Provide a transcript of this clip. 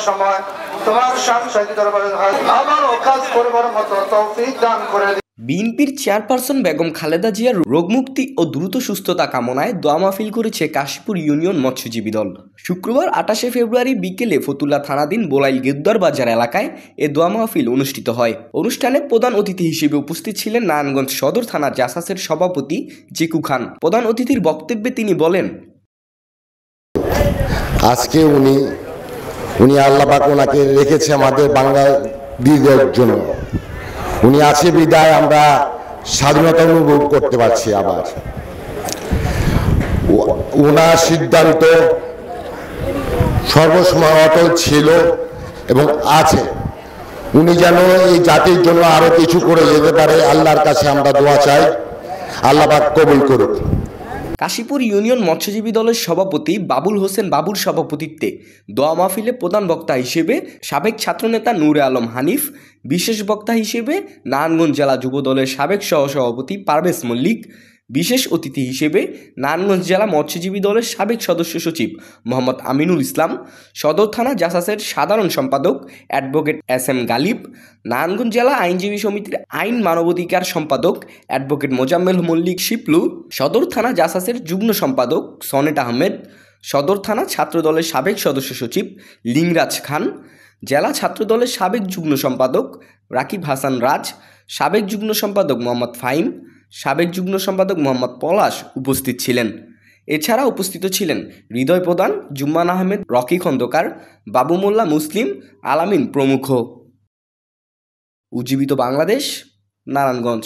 সময় তোমার সাংসারিক দরবারে আমারও কাজ করবার মতো তৌফিক দান করে। বিএনপির চেয়ারপারসন বেগম খালেদা জিয়ার রোগমুক্তি ও দ্রুত সুস্থতা কামনায় দোয়া মাহফিল করেছে কাশীপুর ইউনিয়ন মৎস্যজীবী দল। শুক্রবার 28 ফেব্রুয়ারি বিকেলে ফতুল্লা থানাধীন বোলাইল গেদ্দার বাজার এলাকায় এ দোয়া মাহফিল অনুষ্ঠিত হয়। অনুষ্ঠানে প্রধান অতিথি হিসেবে উপস্থিত ছিলেন নারায়ণগঞ্জ সদর থানা জাসাসের সভাপতি জিকু খান। প্রধান অতিথির বক্তব্যে তিনি বলেন, আজকে উনি আল্লাহ পাক ওনাকে রেখেছে আমাদের বাঙালিদের জন্য। উনি আছে বিদায় আমরা স্বাধীনতা অনুভব করতে পারছি। আবার ওনার সিদ্ধান্ত সর্বসময় অটল ছিল এবং আছে। উনি যেন এই জাতির জন্য আরো কিছু করে যেতে পারে, আল্লাহর কাছে আমরা দোয়া চাই, আল্লাহ পাক কবুল করুক। কাশীপুর ইউনিয়ন মৎস্যজীবী দলের সভাপতি বাবুল হোসেন বাবুর সভাপতিত্বে দোয়া মাহফিলে প্রধান বক্তা হিসেবে সাবেক ছাত্রনেতা নূরে আলম হানিফ, বিশেষ বক্তা হিসেবে নারায়ণগঞ্জ জেলা যুব দলের সাবেক সহসভাপতি পারভেজ মল্লিক, বিশেষ অতিথি হিসেবে নারায়ণগঞ্জ জেলা মৎস্যজীবী দলের সাবেক সদস্য সচিব মোহাম্মদ আমিনুল ইসলাম, সদর থানা জাসাসের সাধারণ সম্পাদক অ্যাডভোকেট SM গালিব, নারায়ণগঞ্জ জেলা আইনজীবী সমিতির আইন মানবাধিকার সম্পাদক অ্যাডভোকেট মোজাম্মেল মল্লিক শিপলু, সদর থানা জাসাসের যুগ্ম সম্পাদক সনেট আহমেদ, সদর থানা ছাত্রদলের সাবেক সদস্য সচিব লিংরাজ খান, জেলা ছাত্রদলের সাবেক যুগ্ম সম্পাদক রাকিব হাসান রাজ, সাবেক যুগ্ম সম্পাদক মোহাম্মদ ফাহিম, সাবেক যুগ্ম সম্পাদক মোহাম্মদ পলাশ উপস্থিত ছিলেন। এছাড়া উপস্থিত ছিলেন হৃদয় প্রধান, জুম্মান আহমেদ, রকি খন্দকার, বাবু মোল্লা মুসলিম, আলামিন প্রমুখ। উজ্জীবিত বাংলাদেশ, নারায়ণগঞ্জ।